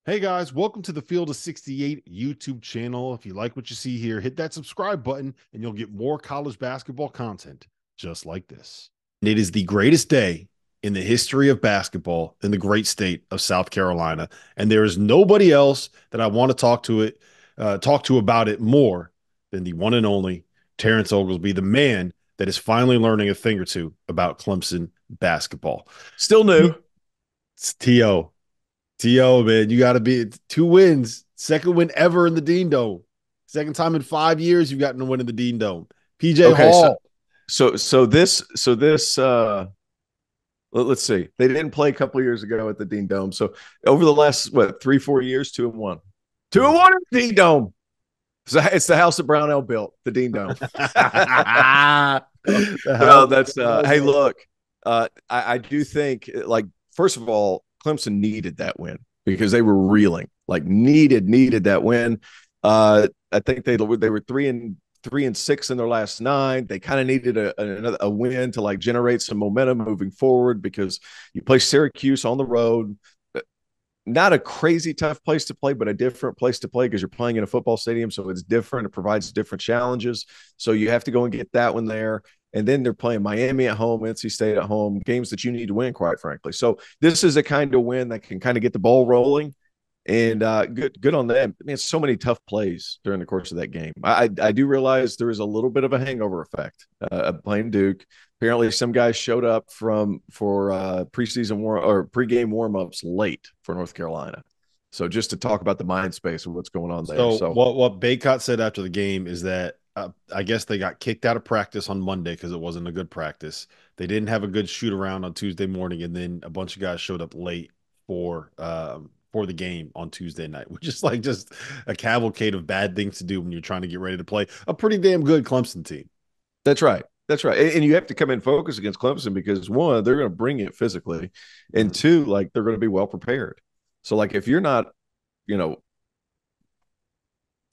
Hey guys, welcome to the Field of 68 YouTube channel. If you like what you see here, hit that subscribe button and you'll get more college basketball content just like this. It is the greatest day in the history of basketball in the great state of South Carolina, and there is nobody else that I want to talk to about it more than the one and only Terrence Oglesby, the man that is finally learning a thing or two about Clemson basketball. Still new. It's T.O., man, you got to be 2 wins. Second win ever in the Dean Dome. Second time in 5 years you've gotten a win in the Dean Dome. PJ Okay, so Hall. so this let's see. They didn't play a couple of years ago at the Dean Dome. So over the last 3-4 years, 2-1. Two Two. and one at the Dean Dome. It's the house that Brownell built, the Dean Dome. The No, house. that's hey, look. I do think first of all, Clemson needed that win because they were reeling. Like needed that win. I think they were 3-6 in their last 9. They kind of needed a win to like generate some momentum moving forward because you play Syracuse on the road. Not a crazy tough place to play, but a different place to play because you're playing in a football stadium. So it's different. It provides different challenges. So you have to go and get that one there. And then they're playing Miami at home, NC State at home, games that you need to win, quite frankly. So this is a kind of win that can kind of get the ball rolling. And good on them. I mean, so many tough plays during the course of that game. I do realize there is a little bit of a hangover effect playing Duke. Apparently, some guys showed up for pregame warmups late for North Carolina. So just to talk about the mind space of what's going on there. So So what Baycott said after the game is that I guess they got kicked out of practice on Monday because it wasn't a good practice. They didn't have a good shoot around on Tuesday morning, and then a bunch of guys showed up late for the game on Tuesday night, which is like just a cavalcade of bad things to do when you're trying to get ready to play a pretty damn good Clemson team. that's right. That's right. And you have to come in focus against Clemson because one, they're going to bring it physically, and Mhm. two, like they're going to be well prepared. So like if you're not, you know,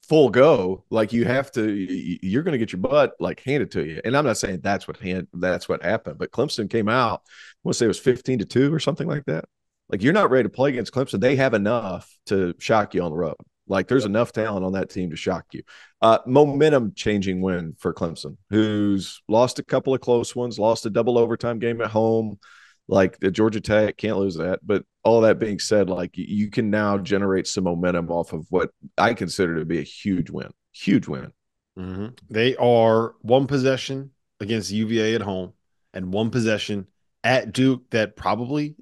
full go, like you're going to get your butt like handed to you. And I'm not saying that's what happened, but Clemson came out, I want to say it was 15-2 or something like that. Like you're not ready to play against Clemson. They have enough to shock you on the road. Like there's Yep. enough talent on that team to shock you. Momentum changing win for Clemson, who's lost a couple of close ones, lost a double overtime game at home, like the Georgia Tech, can't lose that. But all that being said, like you can now generate some momentum off of what I consider to be a huge win. Huge win. They are one possession against UVA at home and one possession at Duke that probably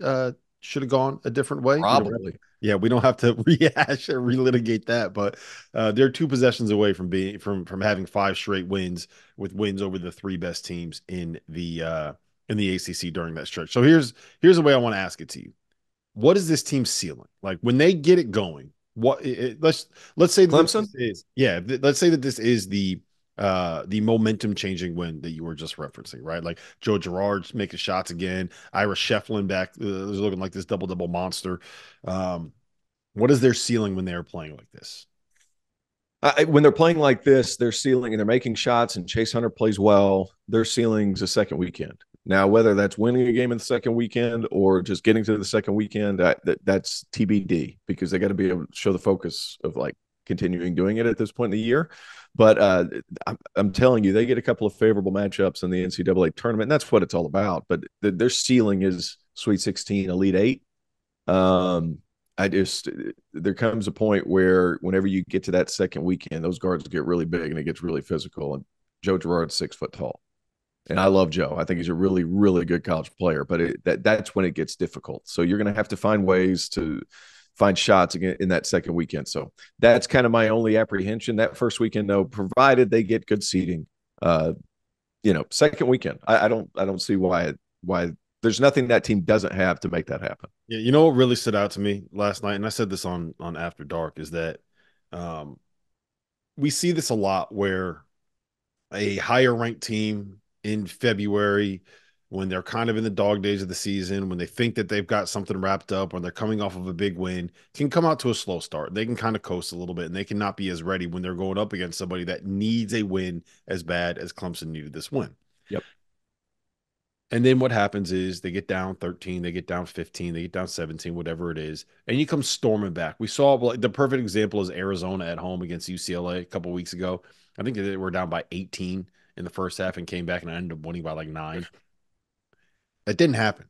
should have gone a different way. Probably. Yeah, we don't have to rehash or relitigate that, but they're 2 possessions away from being from having 5 straight wins with wins over the 3 best teams in the ACC during that stretch. So here's the way I want to ask it to you. What is this team's ceiling? Like when they get it going, let's say that Clemson? this is yeah, let's say that this is the momentum changing win that you were just referencing, right? Like Joe Girard's making shots again, Ira Shefflin back is looking like this double monster. Um, what is their ceiling when they're playing like this? When they're playing like this, their ceiling and they're making shots and Chase Hunter plays well, their ceiling's a second weekend. Now, whether that's winning a game in the second weekend or just getting to the second weekend, that's TBD because they got to be able to show the focus of like continuing doing it at this point in the year. But I'm telling you, they get a couple of favorable matchups in the NCAA tournament, and that's what it's all about. But their ceiling is Sweet 16, Elite Eight. Um, I just there comes a point where whenever you get to that second weekend, those guards get really big and it gets really physical. And Joe Girard's 6 foot tall, and I love Joe. I think he's a really, really good college player. But that's when it gets difficult. So you're going to have to find ways to find shots again in that second weekend. So that's kind of my only apprehension. That first weekend, though, provided they get good seating, uh, second weekend, I don't see why there's nothing that team doesn't have to make that happen. Yeah, you know what really stood out to me last night, and I said this on After Dark, is that um, we see this a lot where a higher ranked team in February, when they're kind of in the dog days of the season, when they think that they've got something wrapped up, when they're coming off of a big win, can come out to a slow start. They can kind of coast a little bit, and they cannot be as ready when they're going up against somebody that needs a win as bad as Clemson needed this win. Yep. And then what happens is they get down 13, they get down 15, they get down 17, whatever it is, and you come storming back. We saw like the perfect example is Arizona at home against UCLA a couple weeks ago. I think they were down by 18 in the first half and came back and ended up winning by like 9. That didn't happen.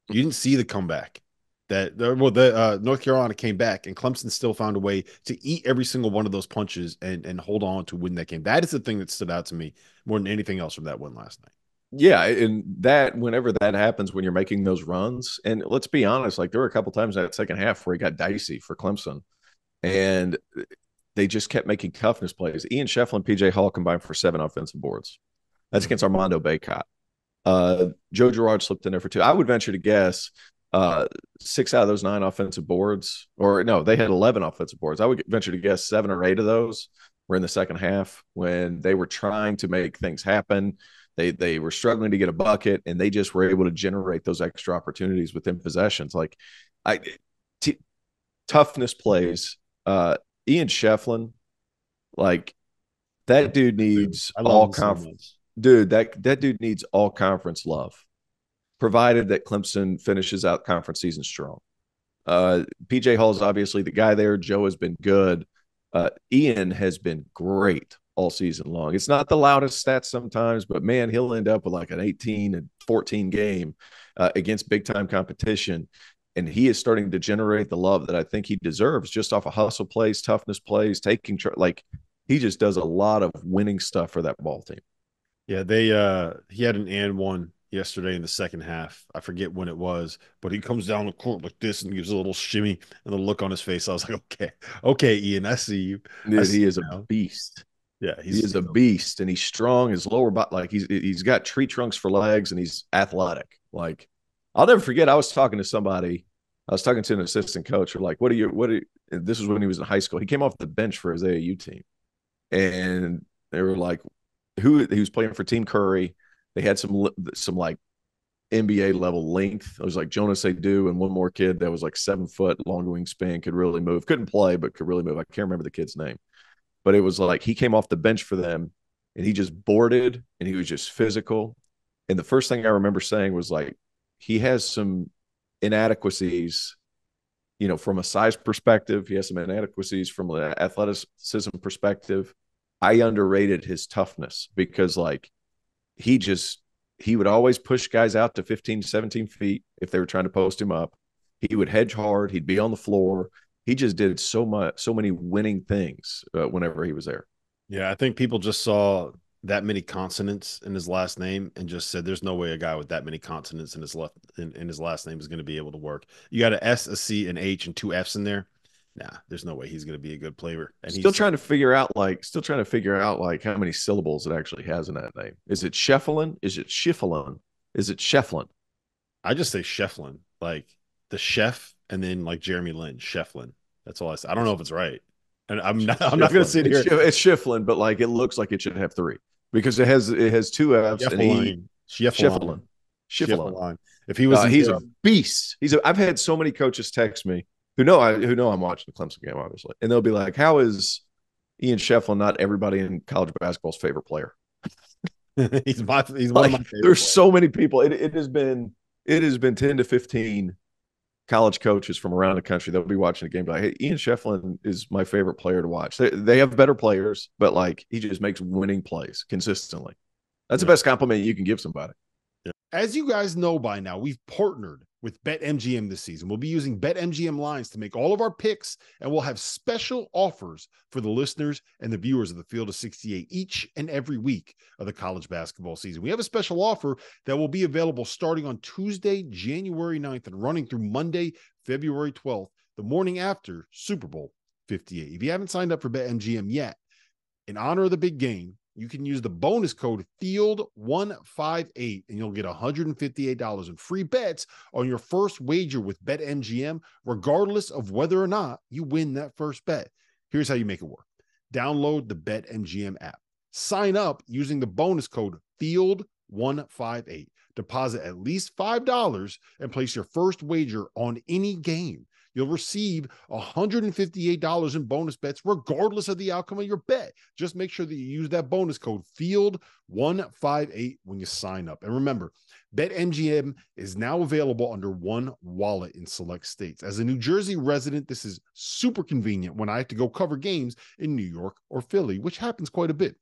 You didn't see the comeback. The North Carolina came back and Clemson still found a way to eat every single one of those punches and hold on to win that game. That is the thing that stood out to me more than anything else from that win last night. Yeah, and that whenever that happens, when you're making those runs, and let's be honest, like there were a couple times in that second half where it got dicey for Clemson, and they just kept making toughness plays. Ian Shefflin, PJ Hall combined for 7 offensive boards. That's against Armando Baycott. Joe Girard slipped in there for 2. I would venture to guess 6 out of those 9 offensive boards, or no, they had 11 offensive boards. I would venture to guess 7 or 8 of those were in the second half when they were trying to make things happen. They were struggling to get a bucket, and they just were able to generate those extra opportunities within possessions. Like toughness plays. Ian Shefflin, like that dude needs all conference. Dude, that dude needs all conference love, provided that Clemson finishes out conference season strong. PJ Hall is obviously the guy there. Joe has been good. Ian has been great all season long. It's not the loudest stats sometimes, but man, he'll end up with like an 18 and 14 game against big time competition. And he is starting to generate the love that I think he deserves just off of hustle plays, toughness plays, like he just does a lot of winning stuff for that ball team. Yeah, he had an and one yesterday in the second half. I forget when it was, but he comes down the court like this and gives a little shimmy and the look on his face. I was like, okay, Ian, I see you. Dude, he is a beast. Yeah, he is a beast, and he's strong. His lower body, like he's got tree trunks for legs, and he's athletic. Like I'll never forget. I was talking to an assistant coach. Or like, what are you? This was when he was in high school. He came off the bench for his AAU team, and they were like, who he was playing for Team Curry. They had some like NBA level length. It was like Jonas Adu and one more kid that was like 7 foot, long wingspan, could really move. Couldn't play, but could really move. I can't remember the kid's name. But it was like he came off the bench for them and he just boarded and he was just physical. And the first thing I remember saying was like, he has some inadequacies, from a size perspective. He has some inadequacies from an athleticism perspective. I underrated his toughness because like he would always push guys out to 15, 17 feet if they were trying to post him up. He would hedge hard. He'd be on the floor. He just did so many winning things whenever he was there. Yeah, I think people just saw that many consonants in his last name and just said, "There's no way a guy with that many consonants in his last name is going to be able to work." You got an S, a C, an H, and 2 Fs in there. Nah, there's no way he's going to be a good player. And still trying to figure out how many syllables it actually has in that name. Is it Shefflin? Is it Schifflin? Is it Shefflin? I just say Shefflin, like the chef, and then like Jeremy Lin, Shefflin. That's all I say. I don't know if it's right, and I'm not going to sit here. It's Schifflin, but like it looks like it should have 3 because it has 2 Fs. Shefflin. If he was, he's a beast. I've had so many coaches text me who know I'm watching the Clemson game, obviously, and they'll be like, "How is Ian Shefflin not everybody in college basketball's favorite player?" he's one of my favorite. There's players. So many people. It has been 10 to 15 college coaches from around the country that will be watching a game like, "Hey, Ian Shefflin is my favorite player to watch." They have better players, but like he just makes winning plays consistently. That's the best compliment you can give somebody. As you guys know by now, we've partnered with BetMGM this season. We'll be using BetMGM lines to make all of our picks, and we'll have special offers for the listeners and the viewers of the Field of 68 each and every week of the college basketball season. We have a special offer that will be available starting on Tuesday, January 9th and running through Monday, February 12th, the morning after Super Bowl 58. If you haven't signed up for BetMGM yet, in honor of the big game, you can use the bonus code FIELD158 and you'll get $158 in free bets on your first wager with BetMGM, regardless of whether or not you win that first bet. Here's how you make it work. Download the BetMGM app. Sign up using the bonus code FIELD158. Deposit at least $5 and place your first wager on any game. You'll receive $158 in bonus bets regardless of the outcome of your bet. Just make sure that you use that bonus code FIELD158 when you sign up. And remember, BetMGM is now available under one wallet in select states. As a New Jersey resident, this is super convenient when I have to go cover games in New York or Philly, which happens quite a bit.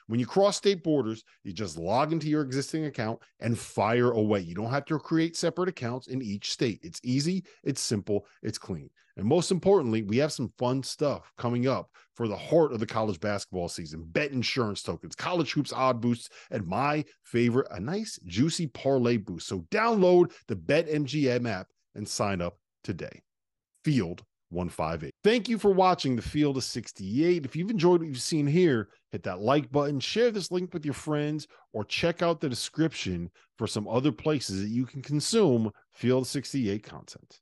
When you cross state borders, you just log into your existing account and fire away. You don't have to create separate accounts in each state. It's easy, it's simple, it's clean. And most importantly, we have some fun stuff coming up for the heart of the college basketball season. Bet insurance tokens, college hoops odd boosts, and my favorite, a nice juicy parlay boost. So download the BetMGM app and sign up today. Field 158. Thank you for watching the Field of 68. If you've enjoyed what you've seen here, hit that like button, share this link with your friends, or check out the description for some other places that you can consume Field 68 content.